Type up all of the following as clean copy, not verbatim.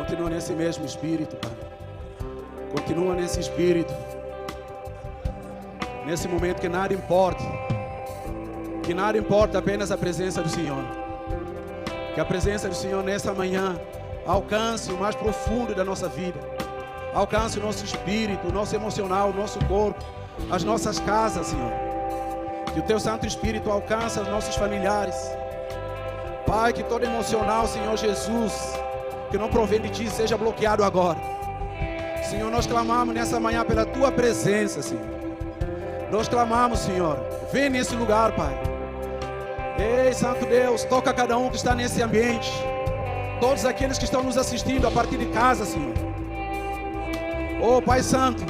Continua nesse mesmo espírito, Pai. Continua nesse espírito. Nesse momento que nada importa. Que nada importa, apenas a presença do Senhor. Que a presença do Senhor nessa manhã alcance o mais profundo da nossa vida. Alcance o nosso espírito, o nosso emocional, o nosso corpo, as nossas casas, Senhor. Que o Teu Santo Espírito alcance os nossos familiares. Pai, que todo emocional, Senhor Jesus, que não provém de Ti, seja bloqueado agora. Senhor, nós clamamos nessa manhã pela Tua presença, Senhor. Nós clamamos, Senhor, vem nesse lugar, Pai. Ei, Santo Deus, toca cada um que está nesse ambiente. Todos aqueles que estão nos assistindo a partir de casa, Senhor. Oh, Pai Santo,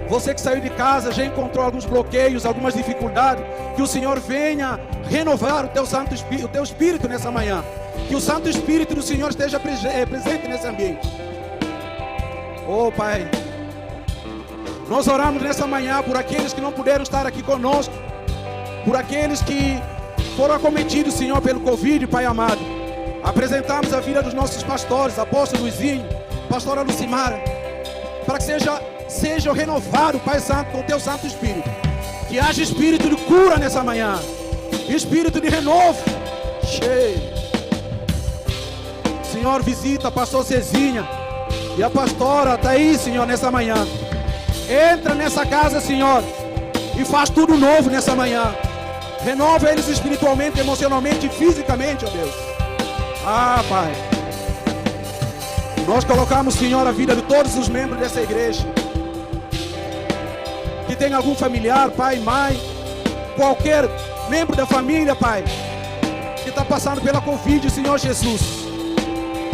você que saiu de casa, já encontrou alguns bloqueios, algumas dificuldades. Que o Senhor venha renovar o Teu Santo Espírito, o Teu Espírito nessa manhã. Que o Santo Espírito do Senhor esteja presente nesse ambiente. Oh, Pai, nós oramos nessa manhã por aqueles que não puderam estar aqui conosco, por aqueles que foram acometidos, Senhor, pelo Covid, Pai amado. Apresentamos a vida dos nossos pastores, apóstolo Luizinho, pastora Lucimara, para que seja renovado, Pai Santo, com o Teu Santo Espírito. Que haja espírito de cura nessa manhã, espírito de renovo. Cheio. Senhor, visita a pastor Cezinha e a pastora Thaís, Senhor, nessa manhã. Entra nessa casa, Senhor, e faz tudo novo nessa manhã. Renova eles espiritualmente, emocionalmente e fisicamente, ó Deus. Ah, Pai, nós colocamos, Senhor, a vida de todos os membros dessa igreja. Que tem algum familiar, pai, mãe, qualquer membro da família, Pai, que está passando pela Covid, Senhor Jesus.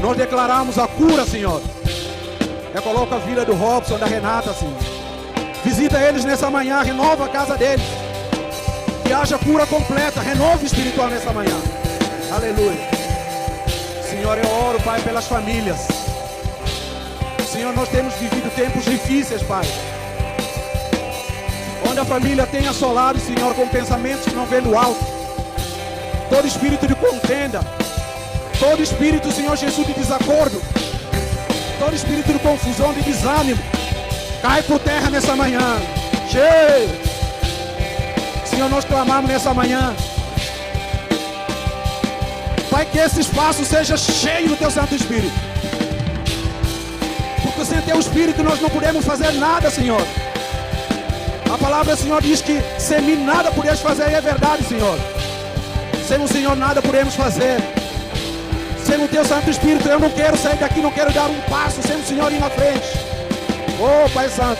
Nós declaramos a cura, Senhor. Coloca a vida do Robson, da Renata, Senhor. Visita eles nessa manhã, renova a casa deles. Que haja cura completa, renovo espiritual nessa manhã. Aleluia. Senhor, eu oro, Pai, pelas famílias. Senhor, nós temos vivido tempos difíceis, Pai. Onde a família tem assolado, Senhor, com pensamentos que não vêm do alto. Todo espírito de contenda. Todo espírito, Senhor Jesus, de desacordo. Todo espírito de confusão, de desânimo. Cai por terra nessa manhã. Cheio. Senhor, nós clamamos nessa manhã. Pai, que esse espaço seja cheio do Teu Santo Espírito. Porque sem Teu Espírito nós não podemos fazer nada, Senhor. A palavra, Senhor, diz que sem mim nada podemos fazer, e é verdade, Senhor. Sem o Senhor nada podemos fazer. Sem o Teu Santo Espírito eu não quero sair daqui, não quero dar um passo sem o Senhor ir na frente. Oh, Pai Santo,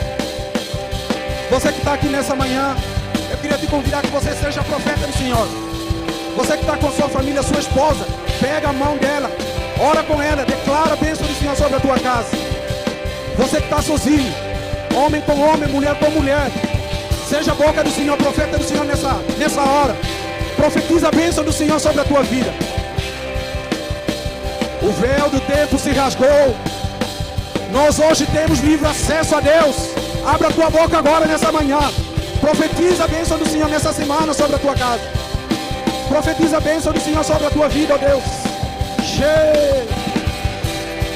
você que está aqui nessa manhã, eu queria te convidar que você seja profeta do Senhor. Você que está com sua família, sua esposa, pega a mão dela, ora com ela, declara a bênção do Senhor sobre a tua casa. Você que está sozinho, homem com homem, mulher com mulher, seja a boca do Senhor, profeta do Senhor nessa hora. Profetiza a bênção do Senhor sobre a tua vida. O véu do tempo se rasgou. Nós hoje temos livre acesso a Deus. Abra a tua boca agora nessa manhã. Profetiza a bênção do Senhor nessa semana sobre a tua casa. Profetiza a bênção do Senhor sobre a tua vida, ó Deus. Cheio.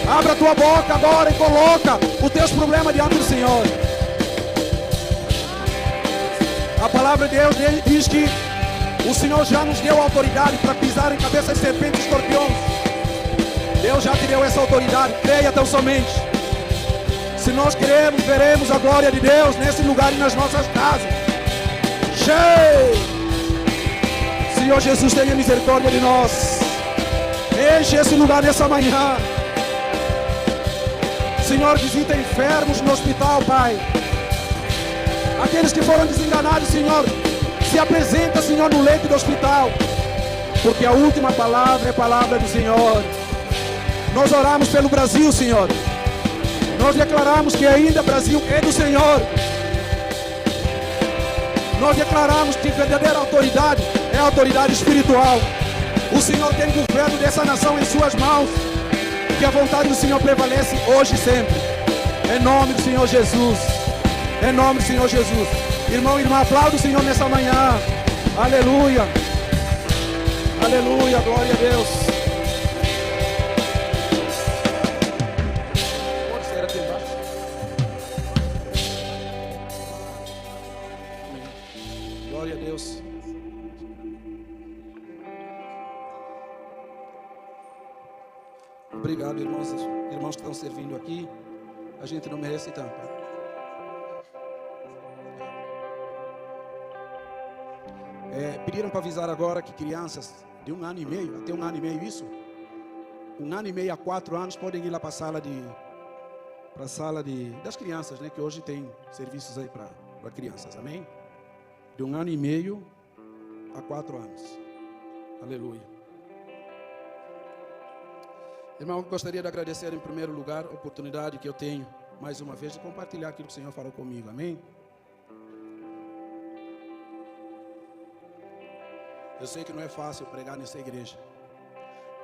Abra a tua boca agora e coloca os teus problemas diante do Senhor. A palavra de Deus diz que o Senhor já nos deu autoridade para pisar em cabeças de serpentes e escorpiões. Deus já te deu essa autoridade. Creia tão somente. Se nós cremos, veremos a glória de Deus nesse lugar e nas nossas casas. Cheio. Senhor Jesus, tenha misericórdia de nós. Enche esse lugar nessa manhã. Senhor, visita enfermos no hospital, Pai. Aqueles que foram desenganados, Senhor, se apresenta, Senhor, no leito do hospital. Porque a última palavra é a palavra do Senhor. Nós oramos pelo Brasil, Senhor. Nós declaramos que ainda o Brasil é do Senhor. Nós declaramos que verdadeira autoridade é a autoridade espiritual. O Senhor tem o governo dessa nação em suas mãos. Que a vontade do Senhor prevalece hoje e sempre. Em nome do Senhor Jesus. Em nome do Senhor Jesus. Irmão e irmã, aplauda o Senhor nessa manhã. Aleluia. Aleluia, glória a Deus. Obrigado, irmãos que estão servindo aqui. A gente não merece tanto. Pediram para avisar agora que crianças de 1 ano e meio, até 1 ano e meio isso, 1 ano e meio a 4 anos podem ir lá para a sala das crianças, né? Que hoje tem serviços aí para crianças, amém? De 1 ano e meio a 4 anos. Aleluia. Irmão, gostaria de agradecer em primeiro lugar a oportunidade que eu tenho, mais uma vez, de compartilhar aquilo que o Senhor falou comigo, amém? Eu sei que não é fácil pregar nessa igreja.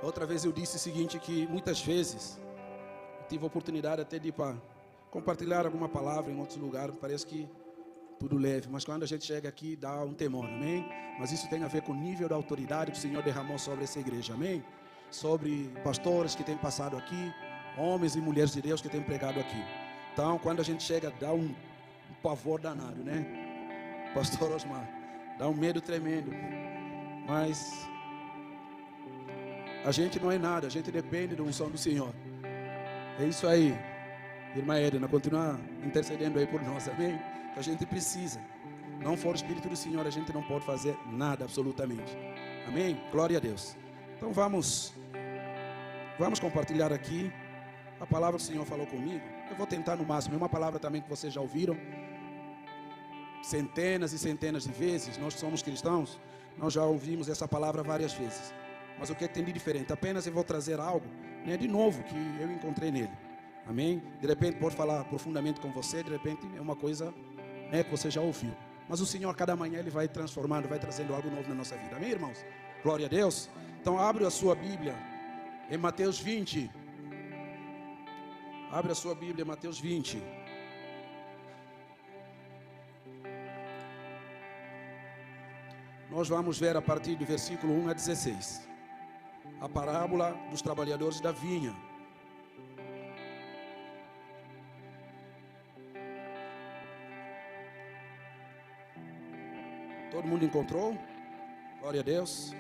Outra vez eu disse o seguinte, que muitas vezes eu tive a oportunidade até de ir para compartilhar alguma palavra em outros lugares, parece que tudo leve, mas quando a gente chega aqui dá um temor, amém? Mas isso tem a ver com o nível da autoridade que o Senhor derramou sobre essa igreja, amém? Sobre pastores que têm passado aqui, homens e mulheres de Deus que têm pregado aqui. Então, quando a gente chega, dá um pavor danado, né? Pastor Osmar, dá um medo tremendo. Mas a gente não é nada, a gente depende da unção do Senhor. É isso aí, irmã Edna, continua intercedendo aí por nós, amém? Que a gente precisa. Não for o Espírito do Senhor, a gente não pode fazer nada, absolutamente. Amém? Glória a Deus. Então vamos compartilhar aqui a palavra que o Senhor falou comigo. Eu vou tentar no máximo, é uma palavra também que vocês já ouviram centenas e centenas de vezes. Nós que somos cristãos, nós já ouvimos essa palavra várias vezes. Mas o que tem de diferente? Apenas eu vou trazer algo, né, de novo que eu encontrei nele. Amém? De repente pode falar profundamente com você, de repente é uma coisa, né, que você já ouviu. Mas o Senhor, cada manhã, Ele vai transformando, vai trazendo algo novo na nossa vida. Amém, irmãos? Glória a Deus. Então abre a sua Bíblia em Mateus 20. Abre a sua Bíblia em Mateus 20. Nós vamos ver a partir do versículo 1 a 16. A parábola dos trabalhadores da vinha. Todo mundo encontrou? Glória a Deus.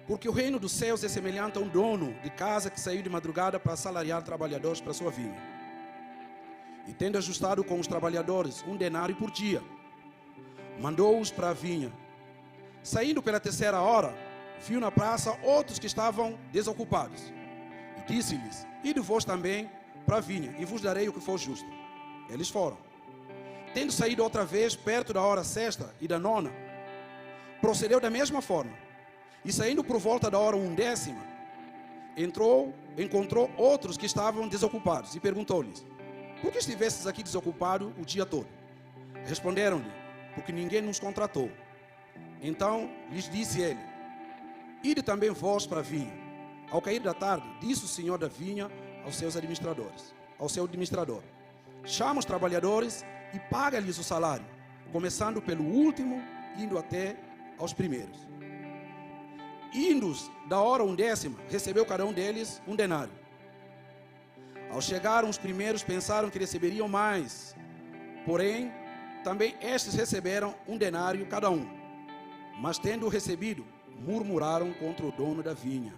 Porque o reino dos céus é semelhante a um dono de casa que saiu de madrugada para assalariar trabalhadores para sua vinha. E tendo ajustado com os trabalhadores 1 denário por dia, mandou-os para a vinha. Saindo pela 3ª hora, viu na praça outros que estavam desocupados. E disse-lhes: ide vós também para a vinha, e vos darei o que for justo. Eles foram. Tendo saído outra vez, perto da hora 6ª e da 9ª, procedeu da mesma forma. E saindo por volta da hora 1ª, encontrou outros que estavam desocupados, e perguntou-lhes: por que estivestes aqui desocupado o dia todo? Responderam-lhe: porque ninguém nos contratou. Então lhes disse ele: ide também vós para a vinha. Ao cair da tarde, disse o senhor da vinha ao seu administrador: chama os trabalhadores e paga-lhes o salário, começando pelo último, indo até aos primeiros. Indos da hora 1ª, recebeu cada um deles 1 denário. Ao chegaram os primeiros, pensaram que receberiam mais. Porém, também estes receberam 1 denário cada um. Mas tendo recebido, murmuraram contra o dono da vinha,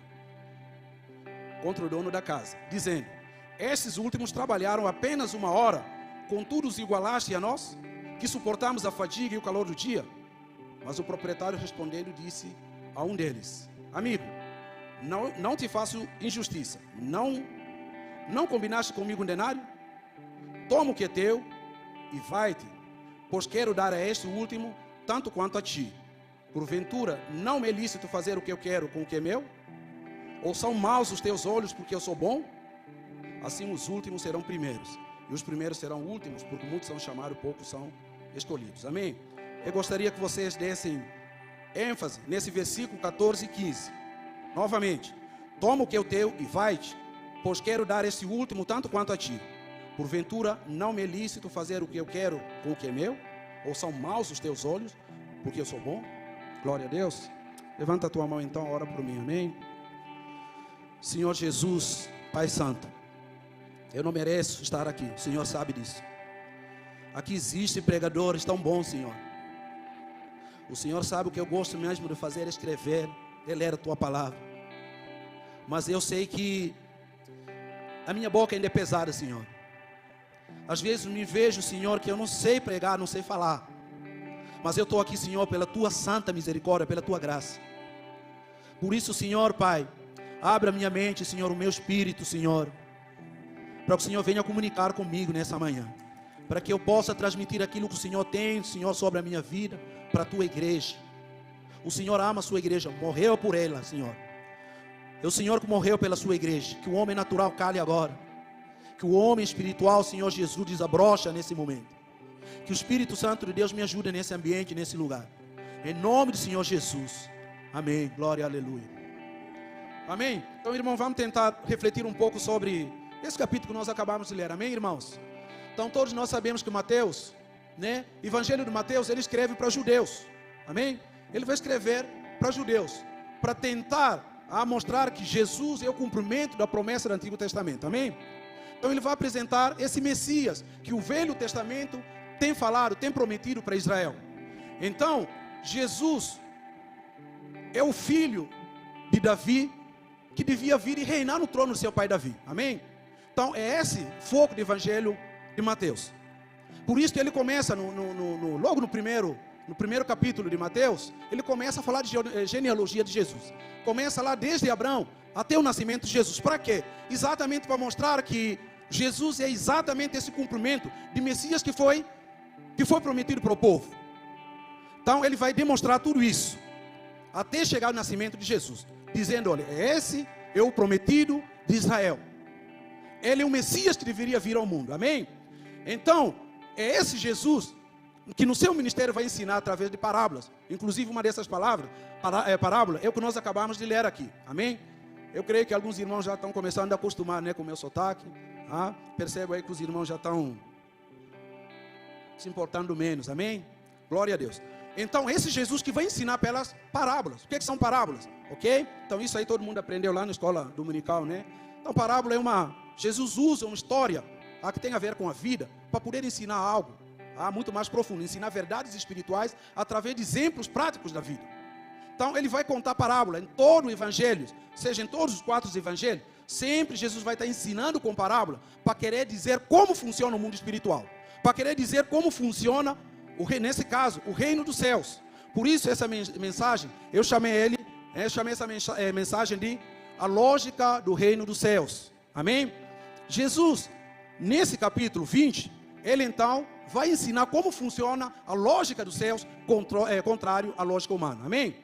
contra o dono da casa, dizendo: estes últimos trabalharam apenas 1 hora, contudo os igualaste a nós, que suportamos a fadiga e o calor do dia. Mas o proprietário respondendo disse a um deles: amigo, não te faço injustiça. Não combinaste comigo 1 denário? Toma o que é teu e vai-te, pois quero dar a este último tanto quanto a ti. Porventura, não me é lícito fazer o que eu quero com o que é meu? Ou são maus os teus olhos porque eu sou bom? Assim os últimos serão primeiros, e os primeiros serão últimos, porque muitos são chamados, poucos são escolhidos. Amém? Eu gostaria que vocês dessem ênfase nesse versículo 14 e 15. Novamente: toma o que é teu e vai-te, pois quero dar esse último tanto quanto a ti. Porventura, não me é lícito fazer o que eu quero com o que é meu? Ou são maus os teus olhos porque eu sou bom? Glória a Deus. Levanta a tua mão então, ora por mim, amém? Senhor Jesus, Pai Santo, eu não mereço estar aqui, o Senhor sabe disso. Aqui existem pregadores tão bons, Senhor. O Senhor sabe o que eu gosto mesmo de fazer é escrever, é ler a Tua palavra. Mas eu sei que a minha boca ainda é pesada, Senhor. Às vezes me vejo, Senhor, que eu não sei pregar, não sei falar. Mas eu estou aqui, Senhor, pela Tua santa misericórdia, pela Tua graça. Por isso, Senhor, Pai, abra a minha mente, Senhor, o meu espírito, Senhor, para que o Senhor venha comunicar comigo nessa manhã, para que eu possa transmitir aquilo que o Senhor tem, Senhor, sobre a minha vida, para a Tua igreja. O Senhor ama a Sua igreja, morreu por ela, Senhor. É o Senhor que morreu pela Sua igreja. Que o homem natural cale agora, que o homem espiritual, Senhor Jesus, desabrocha nesse momento. Que o Espírito Santo de Deus me ajude nesse ambiente, nesse lugar, em nome do Senhor Jesus, amém, glória, aleluia, amém. Então, irmão, vamos tentar refletir um pouco sobre esse capítulo que nós acabamos de ler, amém, irmãos? Então, todos nós sabemos que Mateus, né, Evangelho de Mateus, ele escreve para judeus, amém? Ele vai escrever para judeus, para tentar mostrar que Jesus é o cumprimento da promessa do Antigo Testamento, amém? Então ele vai apresentar esse Messias que o Velho Testamento tem falado, tem prometido para Israel. Então, Jesus é o filho de Davi, que devia vir e reinar no trono do seu pai Davi, amém? Então é esse foco do Evangelho de Mateus. Por isso que ele começa, logo no primeiro capítulo de Mateus, ele começa a falar de genealogia de Jesus. Começa lá desde Abraão até o nascimento de Jesus. Para quê? Exatamente para mostrar que Jesus é exatamente esse cumprimento de Messias que foi prometido para o povo. Então ele vai demonstrar tudo isso até chegar ao nascimento de Jesus, dizendo: olha, esse é o prometido de Israel. Ele é o Messias que deveria vir ao mundo, amém? Então é esse Jesus que no seu ministério vai ensinar através de parábolas. Inclusive uma dessas parábola é o que nós acabamos de ler aqui, amém? Eu creio que alguns irmãos já estão começando a acostumar, né, com o meu sotaque. Percebo aí que os irmãos já estão se importando menos, amém? Glória a Deus. Então esse Jesus que vai ensinar pelas parábolas. O que são parábolas? Ok? Então isso aí todo mundo aprendeu lá na escola dominical, né? Então parábola é Jesus usa uma história que tem a ver com a vida, para poder ensinar algo muito mais profundo, ensinar verdades espirituais através de exemplos práticos da vida. Então ele vai contar parábola em todo o Evangelho, seja em todos os 4 Evangelhos. Sempre Jesus vai estar ensinando com parábola, para querer dizer como funciona o mundo espiritual, para querer dizer como funciona, nesse caso, o reino dos céus. Por isso essa mensagem, eu chamei essa mensagem de a lógica do reino dos céus, amém? Jesus, nesse capítulo 20, ele então vai ensinar como funciona a lógica dos céus, contrário à lógica humana, amém?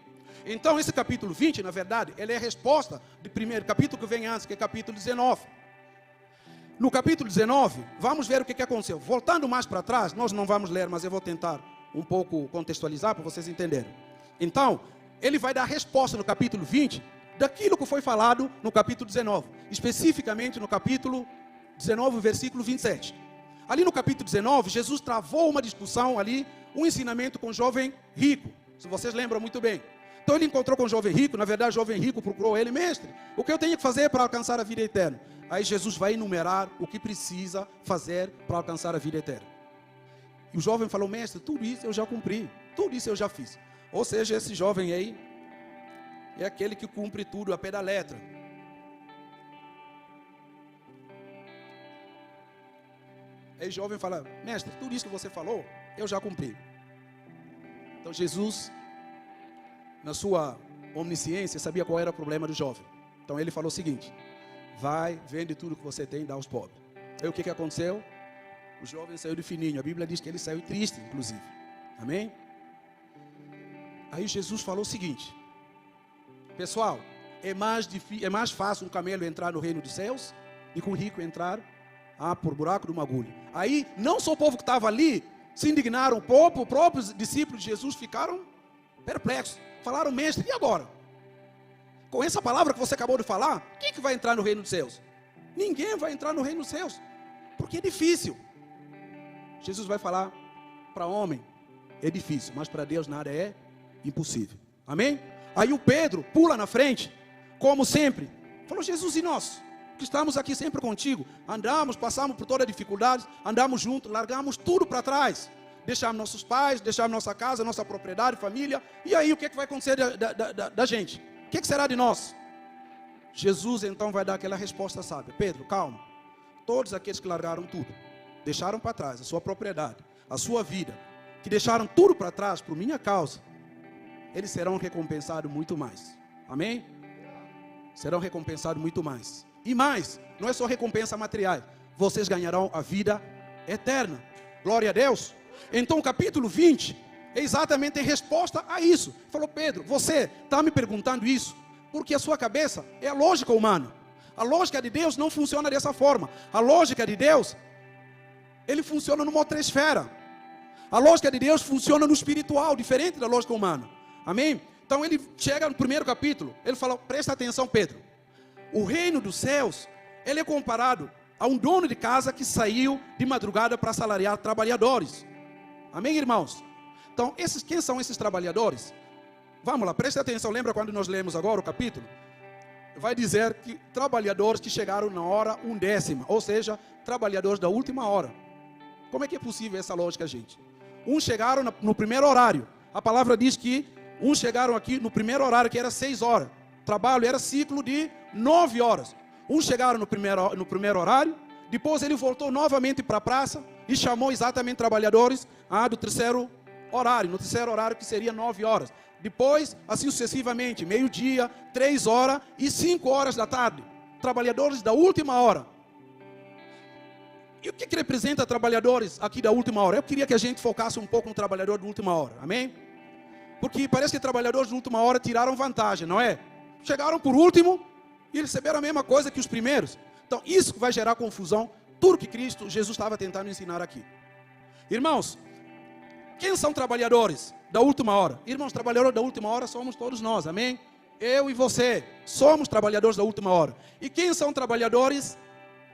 Então esse capítulo 20, na verdade, ele é a resposta do primeiro capítulo que vem antes, que é capítulo 19. No capítulo 19, vamos ver o que aconteceu. Voltando mais para trás, nós não vamos ler, mas eu vou tentar um pouco contextualizar para vocês entenderem. Então, ele vai dar a resposta no capítulo 20 daquilo que foi falado no capítulo 19, especificamente no capítulo 19, versículo 27. Ali no capítulo 19, Jesus travou uma discussão ali, um ensinamento com o jovem rico, se vocês lembram muito bem. Então ele encontrou com o jovem rico, na verdade o jovem rico procurou ele: mestre, o que eu tenho que fazer para alcançar a vida eterna? Aí Jesus vai enumerar o que precisa fazer para alcançar a vida eterna. E o jovem falou: mestre, tudo isso eu já cumpri, tudo isso eu já fiz. Ou seja, esse jovem aí é aquele que cumpre tudo a pé da letra. Aí o jovem fala: mestre, tudo isso que você falou, eu já cumpri. Então Jesus, na sua omnisciência, sabia qual era o problema do jovem. Então ele falou o seguinte: vai, vende tudo que você tem e dá aos pobres. Aí o que aconteceu? O jovem saiu de fininho. A Bíblia diz que ele saiu triste, inclusive. Amém? Aí Jesus falou o seguinte: pessoal, é mais fácil um camelo entrar no reino dos céus do que um rico entrar por buraco de uma agulha. Aí não só o povo que estava ali se indignaram, os próprios discípulos de Jesus ficaram perplexos. Falaram: mestre, e agora? Com essa palavra que você acabou de falar, quem que vai entrar no reino dos céus? Ninguém vai entrar no reino dos céus, porque é difícil. Jesus vai falar: para homem é difícil, mas para Deus nada é impossível. Amém? Aí o Pedro pula na frente, como sempre, falou: Jesus, e nós, que estamos aqui sempre contigo, andamos, passamos por toda a dificuldade, andamos juntos, largamos tudo para trás, deixarmos nossos pais, deixarmos nossa casa, nossa propriedade, família. E aí o que vai acontecer da gente? O que será de nós? Jesus então vai dar aquela resposta sábia. Pedro, calma. Todos aqueles que largaram tudo, deixaram para trás a sua propriedade, a sua vida, que deixaram tudo para trás por minha causa, eles serão recompensados muito mais. Amém? Serão recompensados muito mais. E mais, não é só recompensa material. Vocês ganharão a vida eterna. Glória a Deus. Então o capítulo 20 é exatamente em resposta a isso. Falou, Pedro, você está me perguntando isso porque a sua cabeça é a lógica humana. A lógica de Deus não funciona dessa forma. A lógica de Deus, ele funciona numa outra esfera. A lógica de Deus funciona no espiritual, diferente da lógica humana. Amém? Então ele chega no primeiro capítulo, ele fala, presta atenção, Pedro. O reino dos céus, ele é comparado a um dono de casa que saiu de madrugada para assalariar trabalhadores. Amém, irmãos? Então, quem são esses trabalhadores? Vamos lá, presta atenção. Lembra quando nós lemos agora o capítulo? Vai dizer que trabalhadores que chegaram na hora 1/10, ou seja, trabalhadores da última hora. Como é que é possível essa lógica, gente? Uns chegaram no primeiro horário. A palavra diz que uns chegaram aqui no primeiro horário, que era 6 horas. O trabalho era ciclo de 9 horas. Uns chegaram no primeiro horário, depois ele voltou novamente para a praça e chamou exatamente trabalhadores do terceiro horário, no terceiro horário que seria 9 horas. Depois, assim sucessivamente, meio-dia, 3 horas e 5 horas da tarde. Trabalhadores da última hora. E o que representa trabalhadores aqui da última hora? Eu queria que a gente focasse um pouco no trabalhador da última hora, amém? Porque parece que trabalhadores da última hora tiraram vantagem, não é? Chegaram por último e receberam a mesma coisa que os primeiros. Então, isso vai gerar confusão. Tudo que Jesus estava tentando ensinar aqui. Irmãos, quem são trabalhadores da última hora? Irmãos, trabalhadores da última hora somos todos nós, amém? Eu e você somos trabalhadores da última hora. E quem são trabalhadores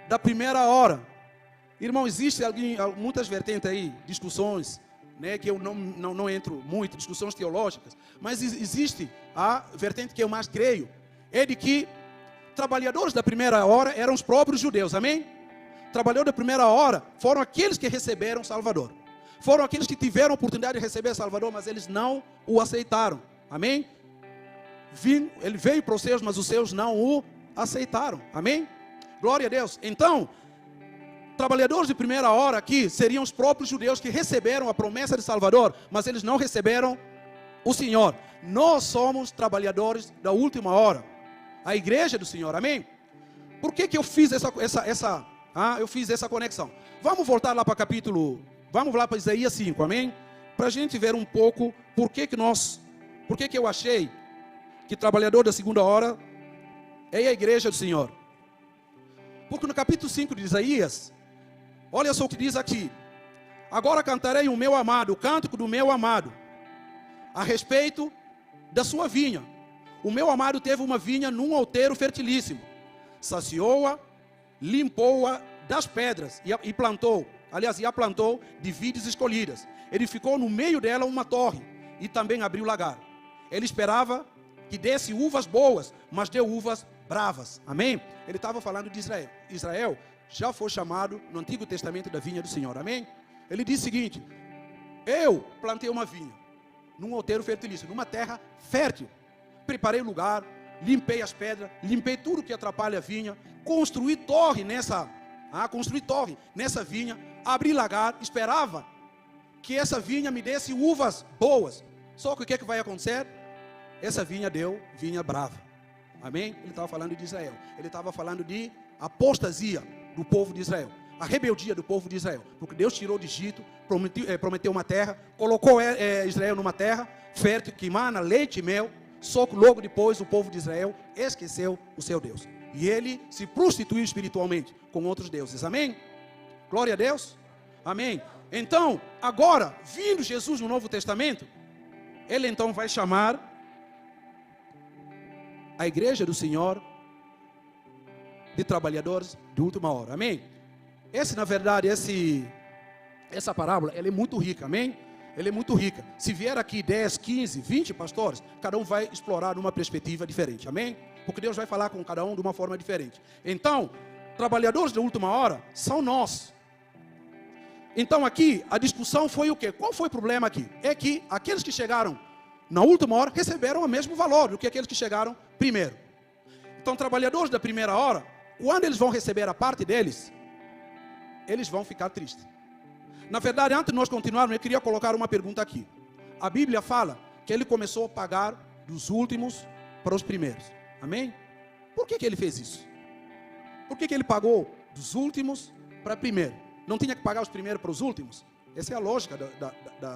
da primeira hora? Irmão, existe muitas vertentes aí, discussões, né, que eu não entro muito, discussões teológicas, mas existe a vertente que eu mais creio, é de que trabalhadores da primeira hora eram os próprios judeus, amém? Trabalhadores da primeira hora foram aqueles que receberam Salvador. Foram aqueles que tiveram a oportunidade de receber Salvador, mas eles não o aceitaram. Amém? Ele veio para os seus, mas os seus não o aceitaram. Amém? Glória a Deus. Então, trabalhadores de primeira hora aqui seriam os próprios judeus que receberam a promessa de Salvador, mas eles não receberam o Senhor. Nós somos trabalhadores da última hora. A igreja do Senhor. Amém? Por que eu fiz eu fiz essa conexão? Vamos voltar lá para capítulo... Vamos lá para Isaías 5, amém? Para a gente ver um pouco por que eu achei que trabalhador da segunda hora é a igreja do Senhor. Porque no capítulo 5 de Isaías, olha só o que diz aqui. Agora cantarei o meu amado, o cântico do meu amado, a respeito da sua vinha. O meu amado teve uma vinha num outeiro fertilíssimo. Saciou-a, limpou-a das pedras e plantou. Aliás, e a plantou de vides escolhidas. Edificou no meio dela uma torre e também abriu lagar. Ele esperava que desse uvas boas, mas deu uvas bravas. Amém? Ele estava falando de Israel. Israel já foi chamado no Antigo Testamento da vinha do Senhor. Amém? Ele diz o seguinte: eu plantei uma vinha num outeiro fertilíssimo, numa terra fértil. Preparei o lugar, limpei as pedras, limpei tudo que atrapalha a vinha, construí torre nessa vinha, abri lagar, esperava que essa vinha me desse uvas boas. Só que o que vai acontecer? Essa vinha deu vinha brava. Amém? Ele estava falando de Israel. Ele estava falando de apostasia do povo de Israel. A rebeldia do povo de Israel. Porque Deus tirou do Egito, prometeu uma terra, colocou Israel numa terra fértil, que emana leite e mel. Só que logo depois o povo de Israel esqueceu o seu Deus. E ele se prostituiu espiritualmente com outros deuses. Amém? Glória a Deus. Amém. Então, agora, vindo Jesus no Novo Testamento, ele então vai chamar a igreja do Senhor de trabalhadores de última hora. Amém? Na verdade, essa parábola, ela é muito rica. Amém? Ela é muito rica. Se vier aqui 10, 15, 20 pastores, cada um vai explorar numa perspectiva diferente. Amém? Porque Deus vai falar com cada um de uma forma diferente. Então, trabalhadores da última hora são nós. Então aqui, a discussão foi o quê? Qual foi o problema aqui? É que aqueles que chegaram na última hora receberam o mesmo valor do que aqueles que chegaram primeiro. Então, trabalhadores da primeira hora, quando eles vão receber a parte deles, eles vão ficar tristes. Na verdade, antes de nós continuarmos, eu queria colocar uma pergunta aqui. A Bíblia fala que ele começou a pagar dos últimos para os primeiros. Amém? Por que ele fez isso? Por que ele pagou dos últimos para primeiro? Não tinha que pagar os primeiros para os últimos? Essa é a lógica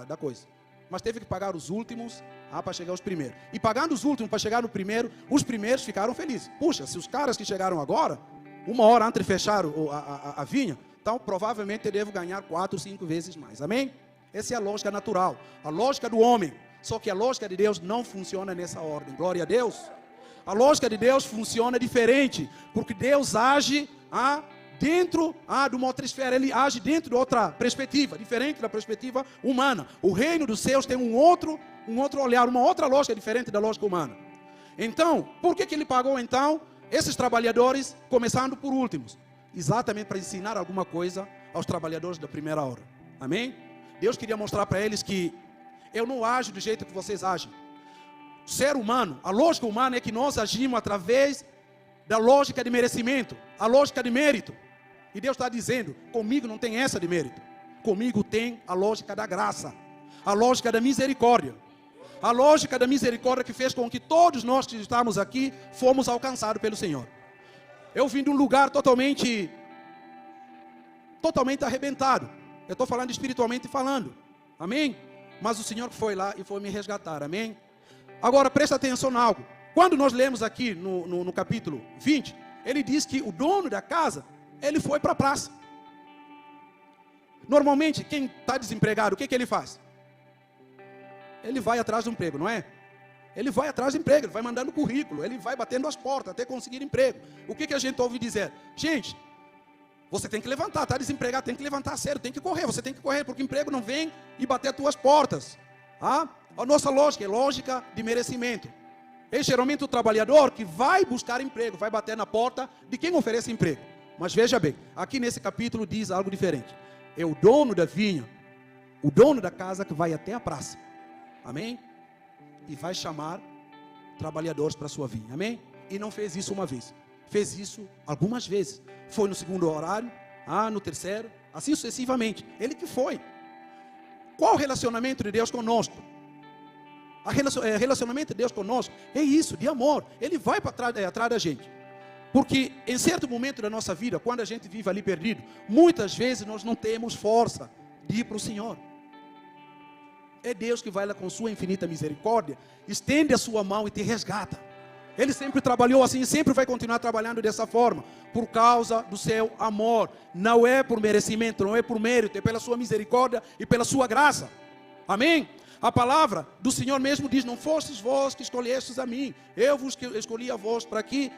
da coisa. Mas teve que pagar os últimos para chegar aos primeiros. E pagando os últimos para chegar no primeiro, os primeiros ficaram felizes. Puxa, se os caras que chegaram agora, uma hora antes de fechar a vinha, então provavelmente eu devo ganhar 4, 5 vezes mais. Amém? Essa é a lógica natural, a lógica do homem. Só que a lógica de Deus não funciona nessa ordem. Glória a Deus. A lógica de Deus funciona diferente, porque Deus age dentro de uma outra esfera. Ele age dentro de outra perspectiva, diferente da perspectiva humana. O reino dos céus tem um outro olhar, uma outra lógica diferente da lógica humana. Então, por que ele pagou então esses trabalhadores, começando por últimos? Exatamente para ensinar alguma coisa aos trabalhadores da primeira hora. Amém? Deus queria mostrar para eles que eu não ajo do jeito que vocês agem. O ser humano, a lógica humana é que nós agimos através da lógica de merecimento, a lógica de mérito. E Deus está dizendo, comigo não tem essa de mérito. Comigo tem a lógica da graça, a lógica da misericórdia. A lógica da misericórdia que fez com que todos nós que estamos aqui fomos alcançados pelo Senhor. Eu vim de um lugar totalmente arrebentado. Eu estou falando espiritualmente falando. Amém? Mas o Senhor foi lá e foi me resgatar. Amém? Agora presta atenção em algo. Quando nós lemos aqui no capítulo 20, ele diz que o dono da casa, ele foi para a praça. Normalmente, quem está desempregado, o que ele faz? Ele vai atrás do emprego, não é? Ele vai atrás do emprego, ele vai mandando currículo, ele vai batendo as portas até conseguir emprego. O que a gente ouve dizer? Gente, você tem que levantar, está desempregado, tem que levantar sério, tem que correr, você tem que correr, porque o emprego não vem e bater as tuas portas. A nossa lógica é lógica de merecimento. É geralmente o trabalhador que vai buscar emprego, vai bater na porta de quem oferece emprego. Mas veja bem, aqui nesse capítulo diz algo diferente. É o dono da vinha, o dono da casa que vai até a praça. Amém? E vai chamar trabalhadores para a sua vinha. Amém? E não fez isso uma vez. Fez isso algumas vezes. Foi no segundo horário, no terceiro, assim sucessivamente. Ele que foi. Qual o relacionamento de Deus conosco? O relacionamento de Deus conosco é isso, de amor. Ele vai atrás da gente. Porque em certo momento da nossa vida, quando a gente vive ali perdido, muitas vezes nós não temos força de ir para o Senhor. É Deus que vai lá com sua infinita misericórdia, estende a sua mão e te resgata. Ele sempre trabalhou assim e sempre vai continuar trabalhando dessa forma, por causa do seu amor. Não é por merecimento, não é por mérito, é pela sua misericórdia e pela sua graça. Amém? A palavra do Senhor mesmo diz, não fostes vós que escolhestes a mim, eu vos escolhi a vós para que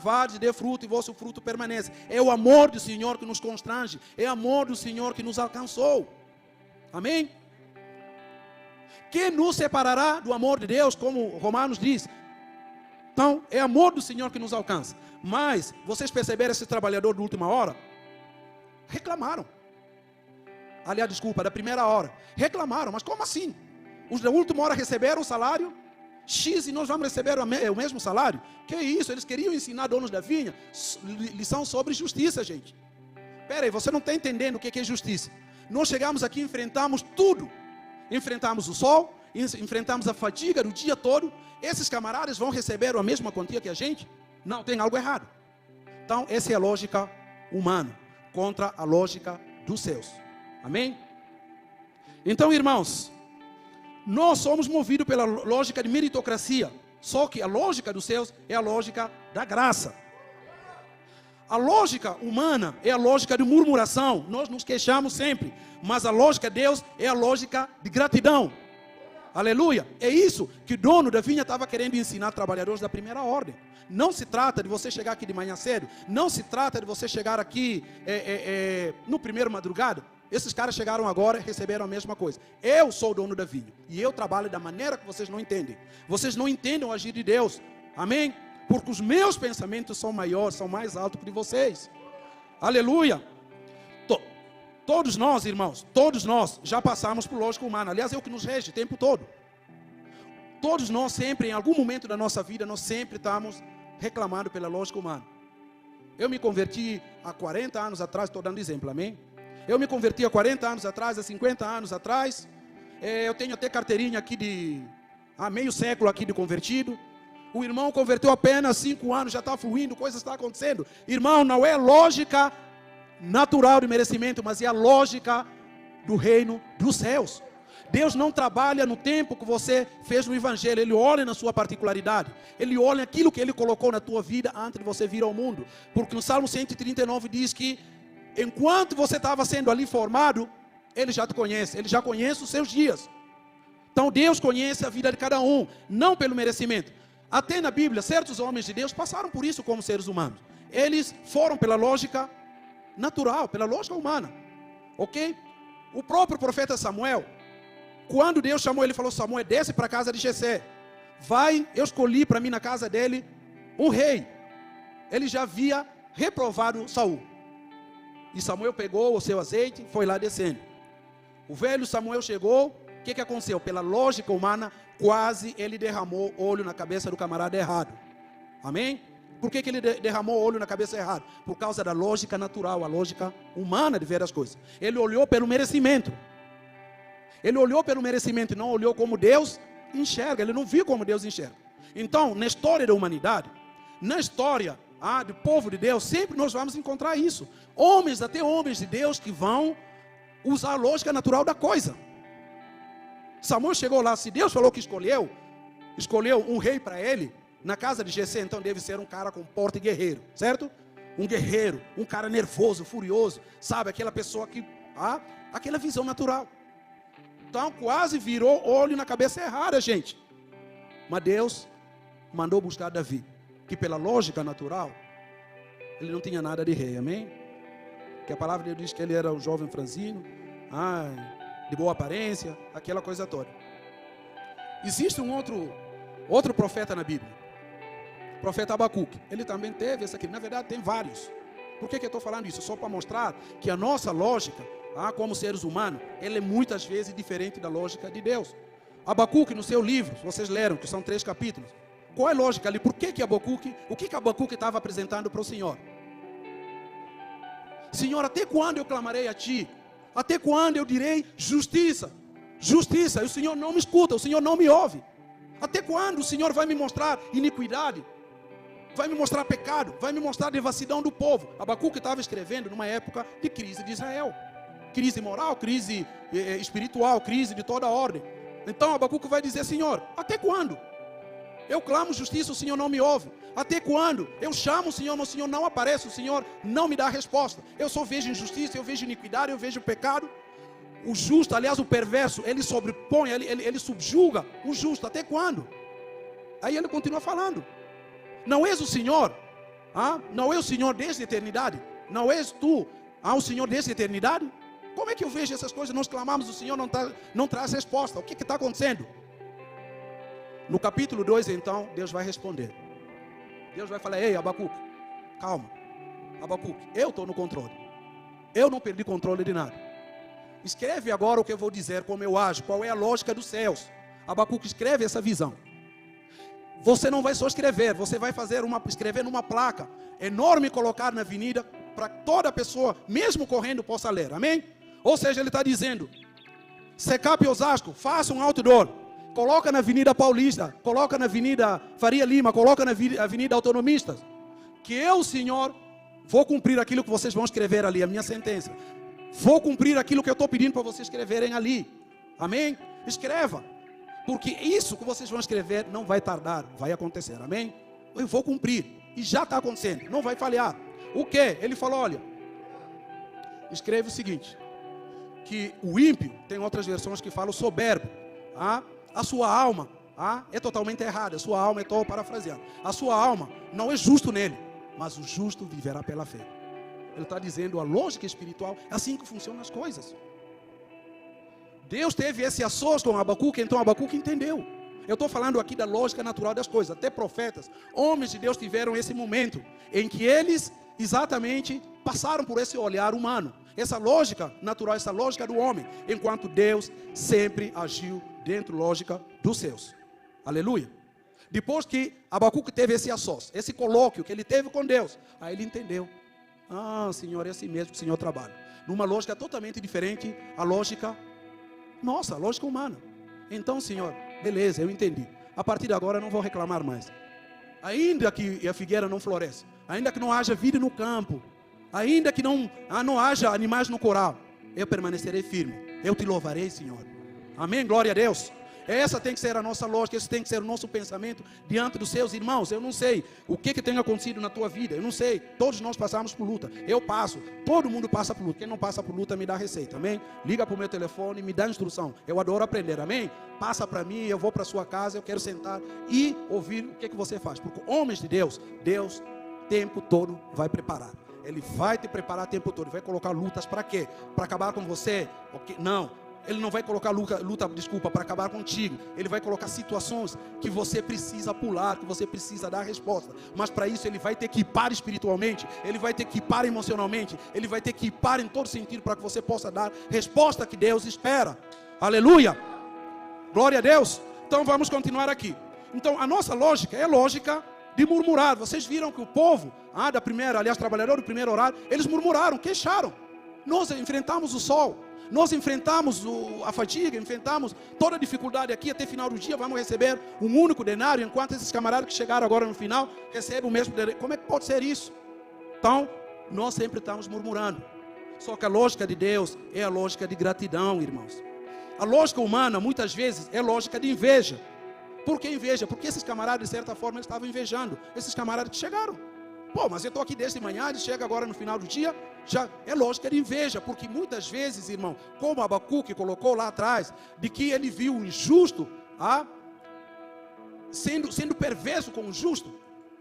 vades e dê fruto e vosso fruto permaneça. É o amor do Senhor que nos constrange, é o amor do Senhor que nos alcançou. Amém? Quem nos separará do amor de Deus, como Romanos diz? Então, é amor do Senhor que nos alcança. Mas, vocês perceberam esse trabalhador de última hora? Reclamaram. Aliás, desculpa, da primeira hora. Reclamaram, mas como assim? Os da última hora receberam o salário X e nós vamos receber o mesmo salário? Que isso? Eles queriam ensinar donos da vinha lição sobre justiça, gente. Espera aí, você não está entendendo o que é justiça. Nós chegamos aqui e enfrentamos tudo. Enfrentamos o sol, enfrentamos a fadiga do dia todo. Esses camaradas vão receber a mesma quantia que a gente? Não, tem algo errado. Então, essa é a lógica humana contra a lógica dos céus. Amém? Então, irmãos, nós somos movidos pela lógica de meritocracia. Só que a lógica dos céus é a lógica da graça. A lógica humana é a lógica de murmuração. Nós nos queixamos sempre. Mas a lógica de Deus é a lógica de gratidão. Aleluia. É isso que o dono da vinha estava querendo ensinar trabalhadores da primeira ordem. Não se trata de você chegar aqui de manhã cedo. Não se trata de você chegar aqui no primeiro madrugada. Esses caras chegaram agora e receberam a mesma coisa. Eu sou o dono da vinha. E eu trabalho da maneira que vocês não entendem. Vocês não entendem o agir de Deus. Amém? Porque os meus pensamentos são maiores, são mais altos que de vocês. Aleluia. Todos nós, irmãos, todos nós já passamos por lógica humana. Aliás, é o que nos rege o tempo todo. Todos nós sempre, em algum momento da nossa vida, nós sempre estamos reclamando pela lógica humana. Eu me converti há 40 anos atrás, estou dando exemplo, amém? Eu me converti há 40 anos atrás, há 50 anos atrás. Eu tenho até carteirinha aqui há meio século aqui de convertido. O irmão converteu apenas 5 anos, já está fluindo, coisas estão acontecendo. Irmão, não é lógica natural de merecimento, mas é a lógica do reino dos céus. Deus não trabalha no tempo que você fez no evangelho. Ele olha na sua particularidade. Ele olha aquilo que Ele colocou na tua vida antes de você vir ao mundo. Porque no Salmo 139 diz que enquanto você estava sendo ali formado, Ele já te conhece. Ele já conhece os seus dias. Então Deus conhece a vida de cada um, não pelo merecimento. Até na Bíblia, certos homens de Deus passaram por isso como seres humanos. Eles foram pela lógica natural, pela lógica humana. Ok? O próprio profeta Samuel, quando Deus chamou ele, falou: Samuel, desce para a casa de Jessé. Vai, eu escolhi para mim na casa dele um rei. Ele já havia reprovado Saul. E Samuel pegou o seu azeite, foi lá descendo. O velho Samuel chegou, o que aconteceu? Pela lógica humana, quase ele derramou óleo na cabeça do camarada errado. Amém? Por que ele derramou óleo na cabeça errada? Por causa da lógica natural, a lógica humana de ver as coisas. Ele olhou pelo merecimento. Ele olhou pelo merecimento e não olhou como Deus enxerga. Ele não viu como Deus enxerga. Então, na história da humanidade, na história do povo de Deus, sempre nós vamos encontrar isso. Homens, até homens de Deus, que vão usar a lógica natural da coisa. Samuel chegou lá, se Deus falou que escolheu um rei para ele, na casa de Jessé, então deve ser um cara com porte guerreiro, certo? Um guerreiro, um cara nervoso, furioso, sabe? Aquela pessoa que, aquela visão natural. Então quase virou óleo na cabeça errada, gente. Mas Deus mandou buscar Davi, que pela lógica natural, ele não tinha nada de rei, amém? Que a palavra de Deus diz que ele era um jovem franzino, de boa aparência, aquela coisa toda. Existe um outro profeta na Bíblia, o profeta Abacuque. Ele também teve essa aqui, na verdade tem vários. Por que eu estou falando isso? Só para mostrar que a nossa lógica, como seres humanos, ela é muitas vezes diferente da lógica de Deus. Abacuque, no seu livro, vocês leram, que são 3 capítulos. Qual é a lógica ali? Por que Abacuque, o que Abacuque estava apresentando para o Senhor? Senhor, até quando eu clamarei a Ti? Até quando eu direi justiça? Justiça, e o Senhor não me escuta, o Senhor não me ouve. Até quando o Senhor vai me mostrar iniquidade? Vai me mostrar pecado? Vai me mostrar devassidão do povo? Abacuque estava escrevendo numa época de crise de Israel. Crise moral, crise espiritual, crise de toda ordem. Então Abacuque vai dizer: Senhor, até quando? Eu clamo justiça, o Senhor não me ouve. Até quando? Eu chamo o Senhor, mas o Senhor não aparece, o Senhor não me dá resposta. Eu só vejo injustiça, eu vejo iniquidade, eu vejo pecado. O justo, aliás o perverso, ele sobrepõe, ele subjuga o justo. Até quando? Aí ele continua falando: não és o Senhor? Não é o Senhor desde a eternidade? Não és tu o Senhor desde a eternidade? Como é que eu vejo essas coisas? Nós clamamos, o Senhor não traz resposta. O que está acontecendo? No capítulo 2, então, Deus vai responder. Deus vai falar: ei, Abacuque, calma. Abacuque, eu estou no controle. Eu não perdi controle de nada. Escreve agora o que eu vou dizer, como eu ajo, qual é a lógica dos céus. Abacuque, escreve essa visão. Você não vai só escrever, você vai escrever numa placa enorme e colocar na avenida, para toda pessoa, mesmo correndo, possa ler, amém? Ou seja, ele está dizendo: Secap Osasco, faça um outdoor, coloca na Avenida Paulista, coloca na Avenida Faria Lima, coloca na Avenida Autonomistas, que eu, Senhor, vou cumprir aquilo que vocês vão escrever ali, a minha sentença. Vou cumprir aquilo que eu estou pedindo para vocês escreverem ali, amém? Escreva, porque isso que vocês vão escrever não vai tardar, vai acontecer, amém? Eu vou cumprir, e já está acontecendo, não vai falhar. O que? Ele falou: olha, escreve o seguinte, que o ímpio, tem outras versões que falam soberbo, a sua alma é totalmente errada, a sua alma, estou parafraseando, a sua alma não é justo nele, mas o justo viverá pela fé. Ele está dizendo a lógica espiritual, é assim que funcionam as coisas. Deus teve esse ações com Abacuque, então Abacuque entendeu. Eu estou falando aqui da lógica natural das coisas. Até profetas, homens de Deus tiveram esse momento em que eles exatamente passaram por esse olhar humano, essa lógica natural, essa lógica do homem, enquanto Deus sempre agiu dentro da lógica dos céus. Aleluia. Depois que Abacuque teve esse assócio, esse colóquio que ele teve com Deus, aí ele entendeu. Senhor, é assim mesmo que o Senhor trabalha. Numa lógica totalmente diferente, a lógica nossa, a lógica humana. Então, Senhor, beleza, eu entendi. A partir de agora eu não vou reclamar mais. Ainda que a figueira não floresça, ainda que não haja vida no campo, ainda que não haja animais no coral, eu permanecerei firme. Eu te louvarei, Senhor. Amém? Glória a Deus. Essa tem que ser a nossa lógica, esse tem que ser o nosso pensamento diante dos seus irmãos. Eu não sei o que tem acontecido na tua vida, eu não sei, todos nós passamos por luta, eu passo, todo mundo passa por luta. Quem não passa por luta me dá receita, amém? Liga para o meu telefone, me dá instrução, eu adoro aprender, amém? Passa para mim, eu vou para a sua casa, eu quero sentar e ouvir o que você faz, porque homens de Deus, Deus o tempo todo vai preparar. Ele vai te preparar o tempo todo, ele vai colocar lutas para quê? Para acabar com você? Não. Ele não vai colocar luta, para acabar contigo. Ele vai colocar situações que você precisa pular, que você precisa dar resposta. Mas para isso ele vai te equipar espiritualmente, ele vai te equipar emocionalmente, ele vai te equipar em todo sentido para que você possa dar resposta que Deus espera. Aleluia! Glória a Deus! Então vamos continuar aqui. Então a nossa lógica é a lógica de murmurar. Vocês viram que o povo, trabalhador do primeiro horário, eles murmuraram, queixaram. Nós enfrentamos o sol. Nós enfrentamos a fadiga, enfrentamos toda a dificuldade aqui, até final do dia vamos receber um único denário, enquanto esses camaradas que chegaram agora no final, recebem o mesmo denário. Como é que pode ser isso? Então, nós sempre estamos murmurando. Só que a lógica de Deus é a lógica de gratidão, irmãos. A lógica humana, muitas vezes, é lógica de inveja. Por que inveja? Porque esses camaradas, de certa forma, eles estavam invejando esses camaradas que chegaram. Mas eu estou aqui desde manhã, ele chega agora no final do dia, já é lógica de inveja, porque muitas vezes, irmão, como Abacuque colocou lá atrás, de que ele viu o injusto sendo perverso com o justo,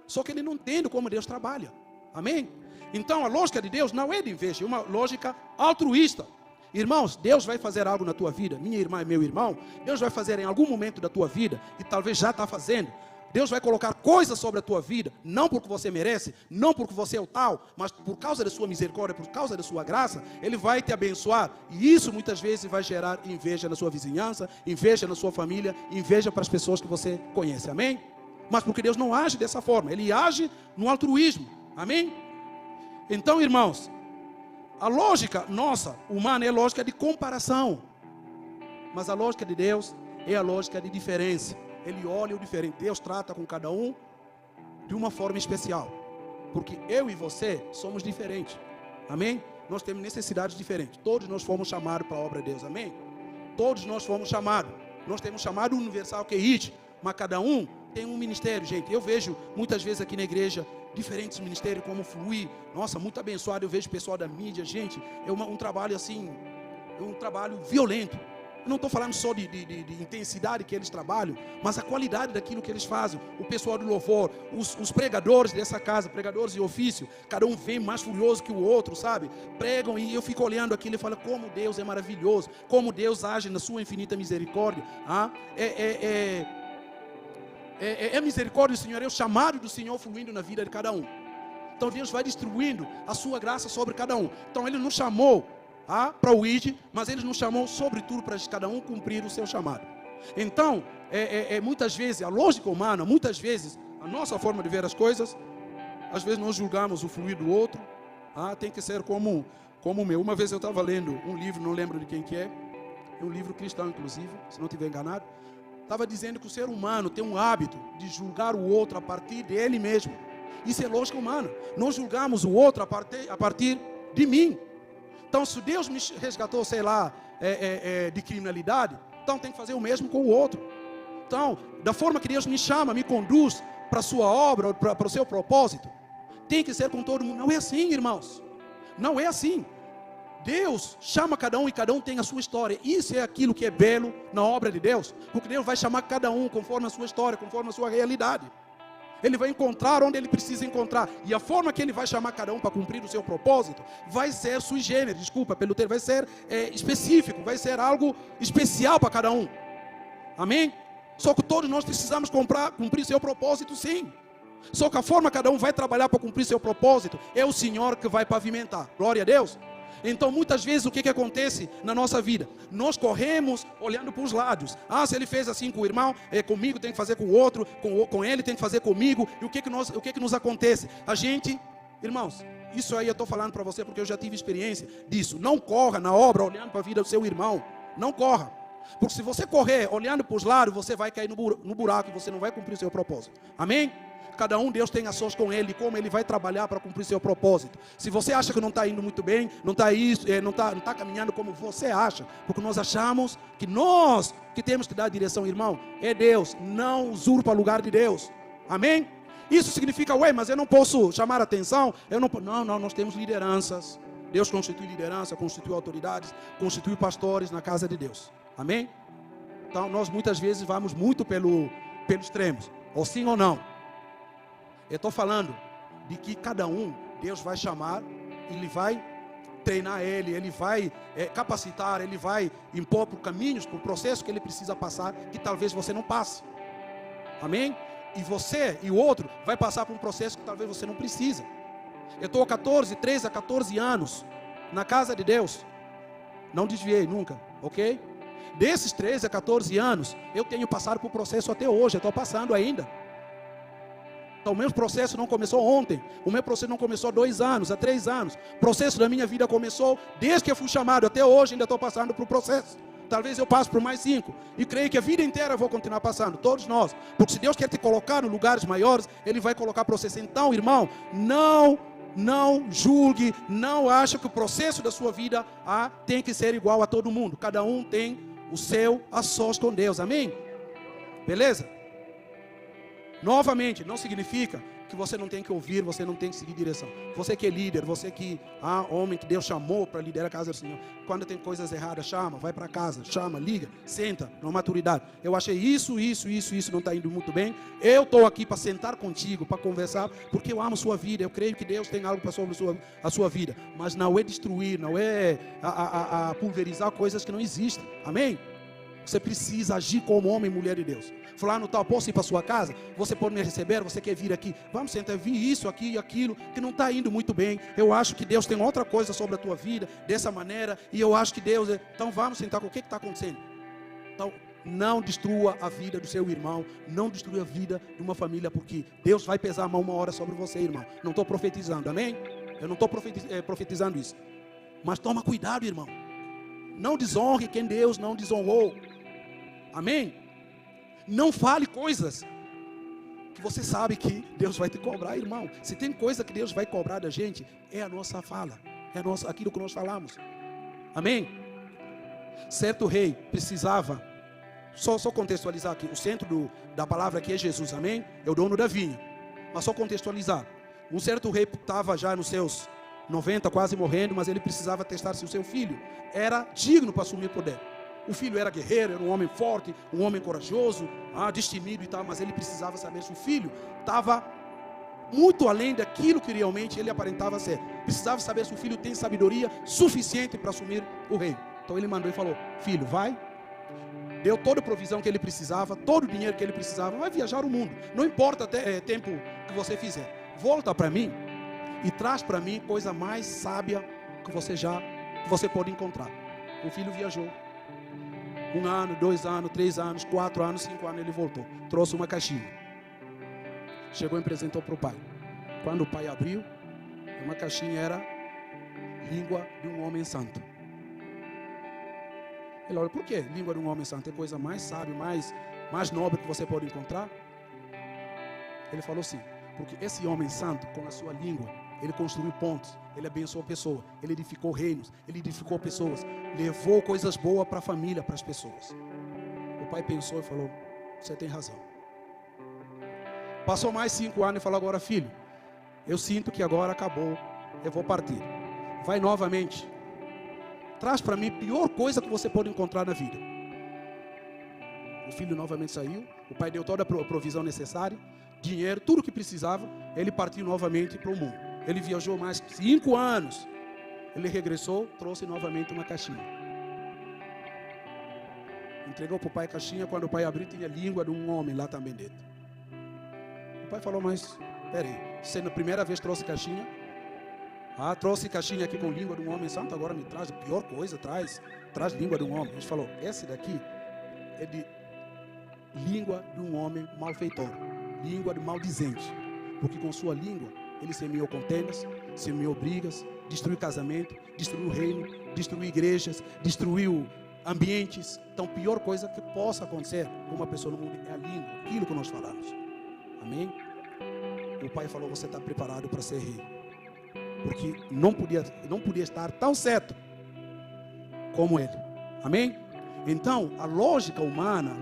só que ele não entende como Deus trabalha, amém? Então a lógica de Deus não é de inveja, é uma lógica altruísta. Irmãos, Deus vai fazer algo na tua vida, minha irmã e meu irmão, Deus vai fazer em algum momento da tua vida, e talvez já está fazendo. Deus vai colocar coisas sobre a tua vida, não porque você merece, não porque você é o tal, mas por causa da sua misericórdia, por causa da sua graça, Ele vai te abençoar. E isso muitas vezes vai gerar inveja na sua vizinhança, inveja na sua família, inveja para as pessoas que você conhece, amém? Mas porque Deus não age dessa forma, Ele age no altruísmo, amém? Então, irmãos, a lógica nossa, humana, é lógica de comparação, mas a lógica de Deus é a lógica de diferença. Ele olha o diferente. Deus trata com cada um de uma forma especial, porque eu e você somos diferentes, amém? Nós temos necessidades diferentes. Todos nós fomos chamados para a obra de Deus, amém? Todos nós fomos chamados. Nós temos chamado universal que é IT, mas cada um tem um ministério, gente. Eu vejo muitas vezes aqui na igreja diferentes ministérios como fluir. Nossa, muito abençoado. Eu vejo pessoal da mídia, gente. É um trabalho assim, é um trabalho violento. Eu não estou falando só de intensidade que eles trabalham, mas a qualidade daquilo que eles fazem. O pessoal do louvor, os pregadores dessa casa, pregadores de ofício, cada um vem mais furioso que o outro, sabe? Pregam e eu fico olhando aquilo e falo, como Deus é maravilhoso, como Deus age na sua infinita misericórdia. É a misericórdia do Senhor, é o chamado do Senhor fluindo na vida de cada um. Então Deus vai distribuindo a sua graça sobre cada um. Então Ele nos chamou para o ID, mas Ele nos chamou sobretudo para cada um cumprir o seu chamado. Então, muitas vezes, a lógica humana, muitas vezes, a nossa forma de ver as coisas, às vezes nós julgamos o fluir do outro, tem que ser como o meu. Uma vez eu estava lendo um livro, não lembro de quem que é um livro cristão inclusive, se não estiver enganado, estava dizendo que o ser humano tem um hábito de julgar o outro a partir dele mesmo. Isso é lógica humana. Nós julgamos o outro a partir de mim. Então, se Deus me resgatou, sei lá, de criminalidade, então tem que fazer o mesmo com o outro. Então, da forma que Deus me chama, me conduz para a sua obra, para o seu propósito, tem que ser com todo mundo. Não é assim, irmãos. Não é assim. Deus chama cada um e cada um tem a sua história. Isso é aquilo que é belo na obra de Deus. Porque Deus vai chamar cada um conforme a sua história, conforme a sua realidade. Ele vai encontrar onde Ele precisa encontrar. E a forma que Ele vai chamar cada um para cumprir o seu propósito vai ser sui generis, desculpa pelo termo, vai ser específico, vai ser algo especial para cada um. Amém? Só que todos nós precisamos cumprir seu propósito, sim. Só que a forma que cada um vai trabalhar para cumprir seu propósito é o Senhor que vai pavimentar. Glória a Deus. Então muitas vezes o que acontece na nossa vida? Nós corremos olhando para os lados. Se ele fez assim com o irmão, comigo tem que fazer com o outro, com ele tem que fazer comigo. E o que nos acontece? A gente, irmãos, isso aí eu estou falando para você porque eu já tive experiência disso. Não corra na obra olhando para a vida do seu irmão. Não corra. Porque se você correr olhando para os lados, você vai cair no buraco e você não vai cumprir o seu propósito. Amém? Cada um, Deus tem ações com ele, como ele vai trabalhar para cumprir seu propósito. Se você acha que não está indo muito bem, não está caminhando como você acha, porque nós achamos que nós que temos que dar a direção, irmão, é Deus, não usurpa o lugar de Deus. Amém? Isso significa, mas eu não posso chamar a atenção, não, nós temos lideranças. Deus constitui liderança, constitui autoridades, constitui pastores na casa de Deus. Amém? Então nós muitas vezes vamos muito pelo extremos, ou sim ou não. Eu estou falando de que cada um, Deus vai chamar, Ele vai treinar ele vai capacitar, Ele vai impor por caminhos, por processos que Ele precisa passar, que talvez você não passe. Amém? E você e o outro vai passar por um processo que talvez você não precisa. Eu estou há 13 a 14 anos na casa de Deus. Não desviei nunca, ok? Desses 13 a 14 anos, eu tenho passado por processo até hoje, eu estou passando ainda. Então o meu processo não começou ontem, o meu processo não começou há 2 anos, há 3 anos. O processo da minha vida começou desde que eu fui chamado, até hoje ainda estou passando por processo. Talvez eu passe por mais 5, e creio que a vida inteira eu vou continuar passando, todos nós. Porque se Deus quer te colocar em lugares maiores, Ele vai colocar processo. Então, irmão, não julgue, não ache que o processo da sua vida tem que ser igual a todo mundo. Cada um tem o seu a sós com Deus, amém? Beleza? Novamente, não significa que você não tem que ouvir, você não tem que seguir direção. Você que é líder, você que homem que Deus chamou para liderar a casa do Senhor. Quando tem coisas erradas, chama, vai para casa, chama, liga, senta, na maturidade. Eu achei isso não está indo muito bem. Eu estou aqui para sentar contigo, para conversar, porque eu amo sua vida. Eu creio que Deus tem algo sobre a sua vida. Mas não é destruir, não é pulverizar coisas que não existem. Amém? Você precisa agir como homem e mulher de Deus. Fulano tal, posso ir para sua casa? Você pode me receber? Você quer vir aqui? Vamos sentar, vi isso, aqui e aquilo, que não está indo muito bem. Eu acho que Deus tem outra coisa sobre a tua vida, dessa maneira, e eu acho que Deus Então vamos sentar, o que está acontecendo? Então, não destrua a vida do seu irmão, não destrua a vida de uma família, porque Deus vai pesar a mão uma hora sobre você, irmão. Não estou profetizando, amém? Eu não estou profetizando isso. Mas toma cuidado, irmão. Não desonre quem Deus não desonrou. Amém? Não fale coisas que você sabe que Deus vai te cobrar, irmão. Se tem coisa que Deus vai cobrar da gente, é a nossa fala, é aquilo que nós falamos. Amém? Certo rei precisava, só contextualizar aqui, o centro da palavra aqui é Jesus, amém? É o dono da vinha. Mas só contextualizar. Um certo rei estava já nos seus 90, quase morrendo, mas ele precisava testar se o seu filho era digno para assumir o poder. O filho era guerreiro, era um homem forte, um homem corajoso, destemido e tal, mas ele precisava saber se o filho estava muito além daquilo que realmente ele aparentava ser. Precisava saber se o filho tem sabedoria suficiente para assumir o reino. Então ele mandou e falou: filho, vai. Deu toda a provisão que ele precisava, todo o dinheiro que ele precisava, vai viajar o mundo. Não importa o tempo que você fizer. Volta para mim e traz para mim coisa mais sábia que você pode encontrar. O filho viajou. 1 ano, 2 anos, 3 anos, 4 anos, 5 anos ele voltou. Trouxe uma caixinha. Chegou e apresentou para o pai. Quando o pai abriu, uma caixinha era língua de um homem santo. Ele olha, por que língua de um homem santo? É coisa mais sábia, mais nobre que você pode encontrar? Ele falou assim, porque esse homem santo, com a sua língua, ele construiu pontes, ele abençoou pessoas, ele edificou reinos, ele edificou pessoas, levou coisas boas para a família, para as pessoas. O pai pensou e falou, você tem razão. Passou mais 5 anos e falou, agora filho, eu sinto que agora acabou, eu vou partir. Vai novamente, traz para mim a pior coisa que você pode encontrar na vida. O filho novamente saiu, o pai deu toda a provisão necessária, dinheiro, tudo o que precisava, ele partiu novamente para o mundo. Ele viajou mais 5 anos. Ele regressou, trouxe novamente uma caixinha. Entregou para o pai a caixinha. Quando o pai abriu, tinha a língua de um homem lá também dentro. O pai falou, mas Peraí, você na primeira vez trouxe caixinha? Trouxe caixinha aqui com língua de um homem santo, agora me traz a pior coisa, traz língua de um homem. A gente falou, esse daqui é de língua de um homem malfeitor, língua de maldizente, porque com sua língua ele semeou contendas, semeou brigas, destruiu casamento, destruiu o reino, destruiu igrejas, destruiu ambientes. Então, a pior coisa que possa acontecer com uma pessoa no mundo é a língua, aquilo que nós falamos. Amém? O pai falou, você está preparado para ser rei, porque não podia estar tão certo como ele. Amém? Então, a lógica humana,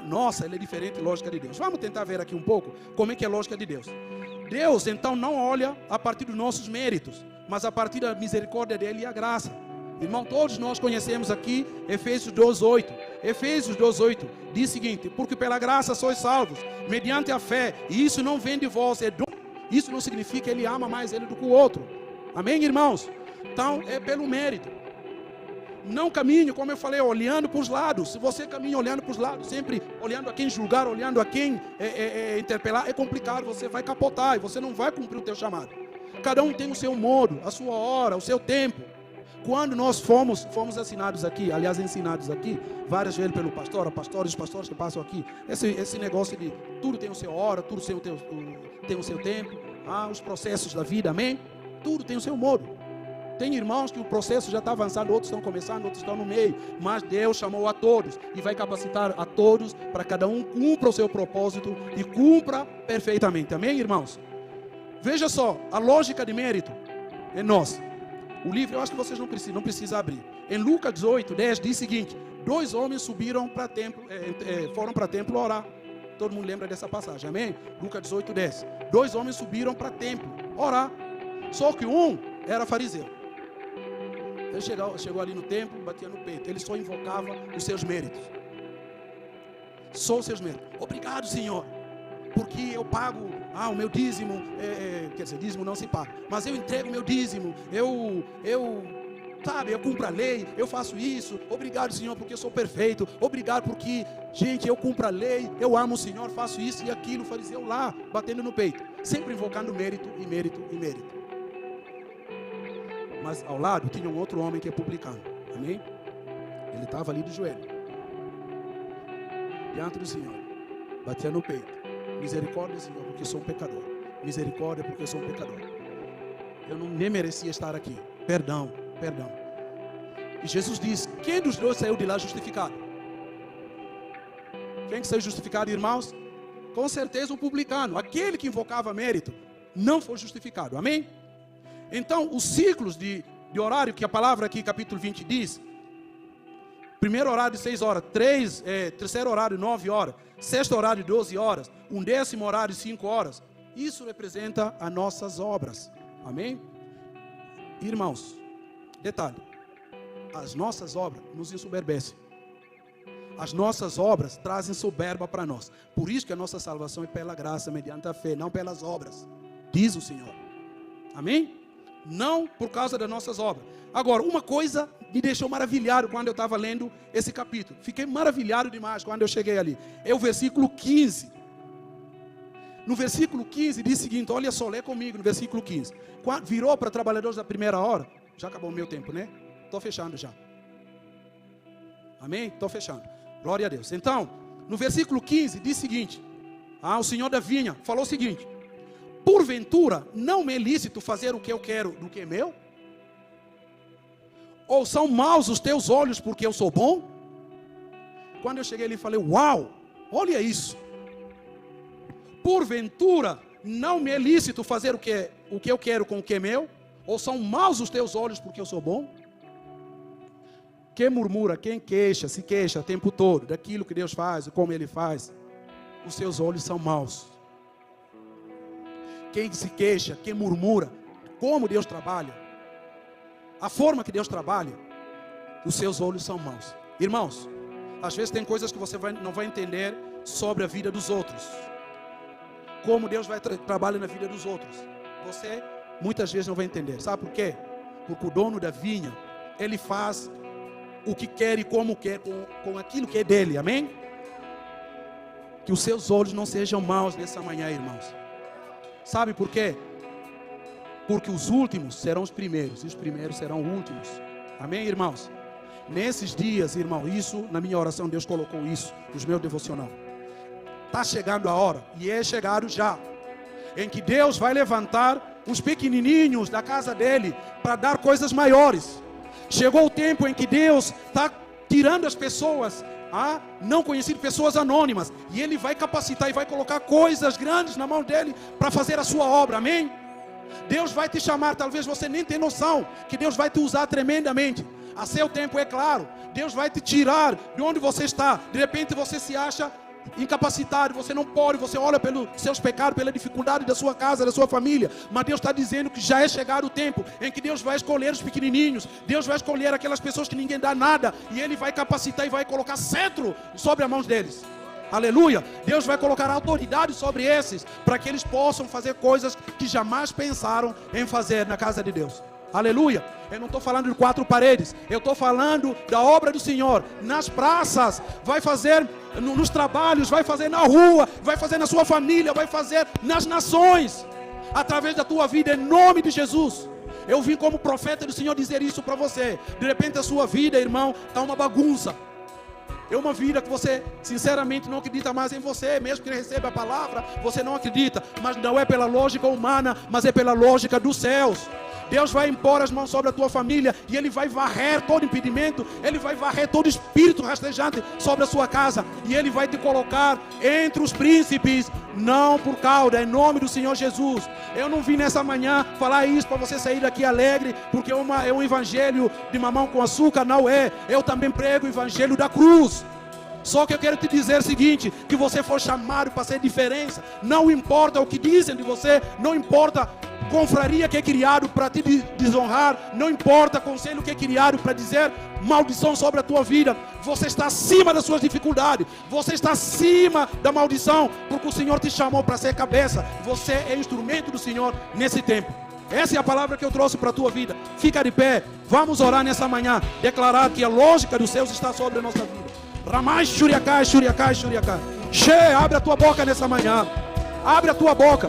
nossa, ela é diferente da lógica de Deus. Vamos tentar ver aqui um pouco como é que é a lógica de Deus. Deus, então, não olha a partir dos nossos méritos, mas a partir da misericórdia dele e a graça. Irmão, todos nós conhecemos aqui Efésios 2:8. Efésios 2:8 diz o seguinte: porque pela graça sois salvos, mediante a fé, e isso não vem de vós, é dom. Isso não significa que ele ama mais ele do que o outro. Amém, irmãos? Então, é pelo mérito. Não caminhe, como eu falei, olhando para os lados. Se você caminha olhando para os lados, sempre olhando a quem julgar, olhando a quem interpelar, é complicado, você vai capotar e você não vai cumprir o teu chamado. Cada um tem o seu modo, a sua hora, o seu tempo. Quando nós fomos ensinados aqui várias vezes pelo pastor, os pastores que passam aqui, esse negócio de tudo tem o seu hora, tudo tem o seu tempo, os processos da vida, amém? Tudo tem o seu modo. Tem irmãos que o processo já está avançado, outros estão começando, outros estão no meio, mas Deus chamou a todos e vai capacitar a todos para cada um cumpra o seu propósito e cumpra perfeitamente, amém, irmãos? Veja só, a lógica de mérito é nossa. O livro, eu acho que vocês não precisam abrir. Em Lucas 18:10 diz o seguinte: 2 homens subiram para templo, foram para o templo orar. Todo mundo lembra dessa passagem, amém? Lucas 18:10. 2 homens subiram para o templo orar. Só que um era fariseu. Ele chegou ali no templo, batia no peito. Ele só invocava os seus méritos. Só os seus méritos. Obrigado, Senhor, porque eu pago o meu dízimo, quer dizer, dízimo não se paga, mas eu entrego o meu dízimo, eu cumpro a lei, eu faço isso, obrigado, Senhor, porque eu sou perfeito, obrigado porque, gente, eu cumpro a lei, eu amo o Senhor, faço isso e aquilo. O fariseu lá, batendo no peito, sempre invocando mérito e mérito e mérito. Mas ao lado tinha um outro homem que é publicano, amém? Ele estava ali de joelho, diante do Senhor, batia no peito. Misericórdia, Senhor, porque sou um pecador. Misericórdia, porque sou um pecador. Eu nem merecia estar aqui. Perdão. E Jesus diz: quem dos dois saiu de lá justificado? Quem que saiu justificado, irmãos? Com certeza o publicano. Aquele que invocava mérito não foi justificado. Amém? Então, os ciclos de horário que a palavra aqui, capítulo 20 diz: primeiro horário de 6 horas, terceiro horário 9 horas, sexto horário 12 horas, 11º horário 5 horas. Isso representa as nossas obras. Amém? Irmãos, detalhe: as nossas obras nos ensoberbecem. As nossas obras trazem soberba para nós. Por isso que a nossa salvação é pela graça, mediante a fé, não pelas obras, diz o Senhor. Amém? Não por causa das nossas obras. Agora, uma coisa me deixou maravilhado quando eu estava lendo esse capítulo. Fiquei maravilhado demais quando eu cheguei ali. É o versículo 15. No versículo 15 diz o seguinte, olha só, lê comigo no versículo 15. Virou para trabalhadores da primeira hora. Já acabou o meu tempo, né? Estou fechando já. Amém? Estou fechando. Glória a Deus. Então, no versículo 15 diz o seguinte. O senhor da vinha falou o seguinte: porventura não me é lícito fazer o que eu quero do que é meu? Ou são maus os teus olhos porque eu sou bom? Quando eu cheguei ali falei: uau, olha isso. Porventura não me é lícito fazer o que eu quero com o que é meu? Ou são maus os teus olhos porque eu sou bom? Quem murmura, quem se queixa o tempo todo daquilo que Deus faz, como Ele faz, os seus olhos são maus. Quem se queixa, quem murmura, como Deus trabalha, a forma que Deus trabalha, os seus olhos são maus. Irmãos, às vezes tem coisas que você não vai entender sobre a vida dos outros. Como Deus trabalha na vida dos outros. Você muitas vezes não vai entender. Sabe por quê? Porque o dono da vinha, ele faz o que quer e como quer com aquilo que é dele. Amém? Que os seus olhos não sejam maus nessa manhã, irmãos. Sabe por quê? Porque os últimos serão os primeiros e os primeiros serão os últimos. Amém, irmãos? Nesses dias, irmão, isso na minha oração, Deus colocou isso nos meus devocional. Está chegando a hora, e é chegado já, em que Deus vai levantar os pequenininhos da casa dele para dar coisas maiores. Chegou o tempo em que Deus está tirando as pessoas não conhecidas, pessoas anônimas, e Ele vai capacitar e vai colocar coisas grandes na mão dele para fazer a sua obra. Amém? Deus vai te chamar, talvez você nem tenha noção que Deus vai te usar tremendamente. A seu tempo, é claro. Deus vai te tirar de onde você está. De repente você se acha incapacitado, você não pode, você olha pelos seus pecados, pela dificuldade da sua casa, da sua família, mas Deus está dizendo que já é chegado o tempo em que Deus vai escolher os pequenininhos, Deus vai escolher aquelas pessoas que ninguém dá nada, e Ele vai capacitar e vai colocar cetro sobre as mãos deles. Aleluia. Deus vai colocar autoridade sobre esses, para que eles possam fazer coisas que jamais pensaram em fazer na casa de Deus. Aleluia. Eu não estou falando de 4 paredes, eu estou falando da obra do Senhor. Nas praças, vai fazer nos trabalhos, vai fazer na rua, vai fazer na sua família, vai fazer nas nações, através da tua vida, em nome de Jesus. Eu vim como profeta do Senhor dizer isso para você. De repente a sua vida, irmão, está uma bagunça. É uma vida que você sinceramente não acredita mais em você. Mesmo que receba a palavra, você não acredita. Mas não é pela lógica humana, mas é pela lógica dos céus. Deus vai impor as mãos sobre a tua família, e Ele vai varrer todo impedimento, Ele vai varrer todo espírito rastejante sobre a sua casa, e Ele vai te colocar entre os príncipes, não por cauda, em nome do Senhor Jesus. Eu não vim nessa manhã falar isso para você sair daqui alegre, porque é um evangelho de mamão com açúcar, não é. Eu também prego o evangelho da cruz. Só que eu quero te dizer o seguinte, que você foi chamado para ser diferença. Não importa o que dizem de você, não importa confraria que é criado para te desonrar, não importa conselho que é criado para dizer maldição sobre a tua vida. Você está acima das suas dificuldades, você está acima da maldição, porque o Senhor te chamou para ser cabeça. Você é instrumento do Senhor nesse tempo. Essa é a palavra que eu trouxe para a tua vida. Fica de pé, vamos orar nessa manhã, declarar que a lógica dos céus está sobre a nossa vida. Ramai, Shuriakai, Shuriakai, Shuriakai. Abre a tua boca nessa manhã. Abre a tua boca.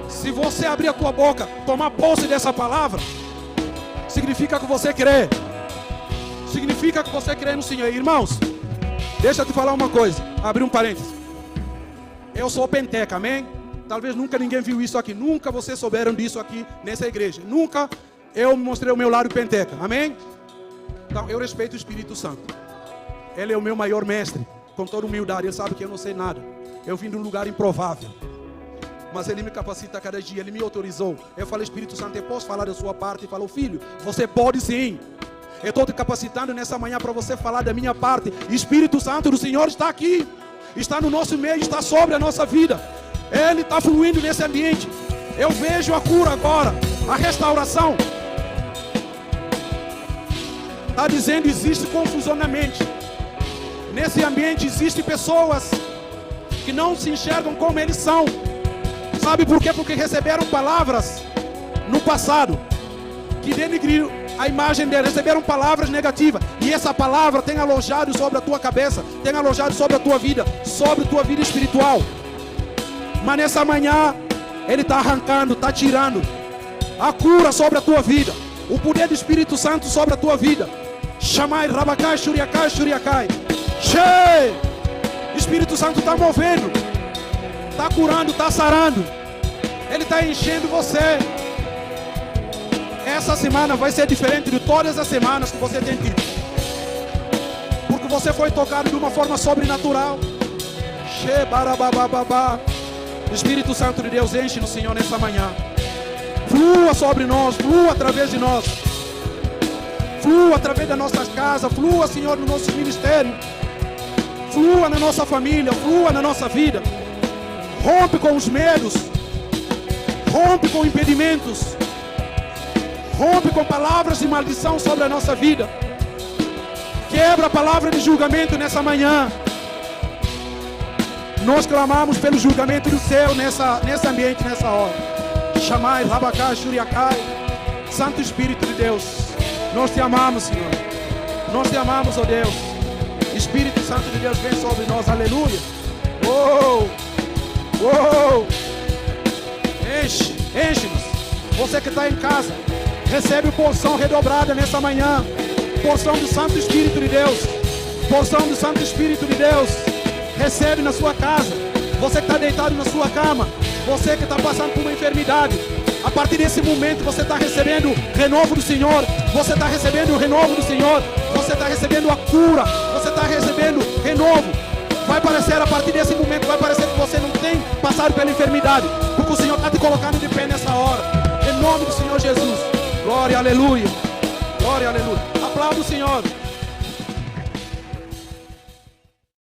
Se você abrir a tua boca, tomar posse dessa palavra, significa que você crê. Significa que você crê no Senhor. Irmãos, deixa eu te falar uma coisa. Abrir um parênteses. Eu sou penteca, amém? Talvez nunca ninguém viu isso aqui. Nunca vocês souberam disso aqui nessa igreja. Nunca eu mostrei o meu lado penteca, amém? Então eu respeito o Espírito Santo. Ele é o meu maior mestre, com toda humildade. Ele sabe que eu não sei nada. Eu vim de um lugar improvável, mas Ele me capacita a cada dia. Ele me autorizou. Eu falei, Espírito Santo, eu posso falar da sua parte? Ele falou, filho, você pode sim. Eu estou te capacitando nessa manhã para você falar da minha parte. Espírito Santo do Senhor está aqui, está no nosso meio, está sobre a nossa vida. Ele está fluindo nesse ambiente. Eu vejo a cura agora, a restauração. Está dizendo, existe confusão na mente. Nesse ambiente existem pessoas que não se enxergam como eles são. Sabe por quê? Porque receberam palavras no passado que denigriram a imagem deles, receberam palavras negativas, e essa palavra tem alojado sobre a tua cabeça, tem alojado sobre a tua vida espiritual. Mas nessa manhã Ele está arrancando, está tirando a cura sobre a tua vida, o poder do Espírito Santo sobre a tua vida. Chamai, Rabakai, Shuriakai, Shuriakai. Espírito Santo está movendo, está curando, está sarando. Ele está enchendo você. Essa semana vai ser diferente de todas as semanas que você tem tido, porque você foi tocado de uma forma sobrenatural. Espírito Santo de Deus, enche no Senhor nessa manhã. Flua sobre nós, flua através de nós, flua através das nossas casas, flua, Senhor, no nosso ministério, flua na nossa família, flua na nossa vida. Rompe com os medos, rompe com impedimentos, rompe com palavras de maldição sobre a nossa vida. Quebra a palavra de julgamento nessa manhã. Nós clamamos pelo julgamento do céu nesse ambiente, nessa hora. Chamai, Rabakai, Shuriakai. Santo Espírito de Deus, nós te amamos, Senhor. Nós te amamos, ó Deus. Espírito Santo de Deus, vem sobre nós, aleluia. Oh, oh. enche, enche-nos. Você que está em casa, recebe porção redobrada nessa manhã. Porção do Santo Espírito de Deus. Porção do Santo Espírito de Deus. Recebe na sua casa. Você que está deitado na sua cama. Você que está passando por uma enfermidade. A partir desse momento você está recebendo o renovo do Senhor. Você está recebendo o renovo do Senhor. Você está recebendo a cura. Você está recebendo renovo. Vai parecer, a partir desse momento, vai parecer que você não tem passado pela enfermidade. Porque o Senhor está te colocando de pé nessa hora. Em nome do Senhor Jesus. Glória, aleluia. Glória, aleluia. Aplauda o Senhor.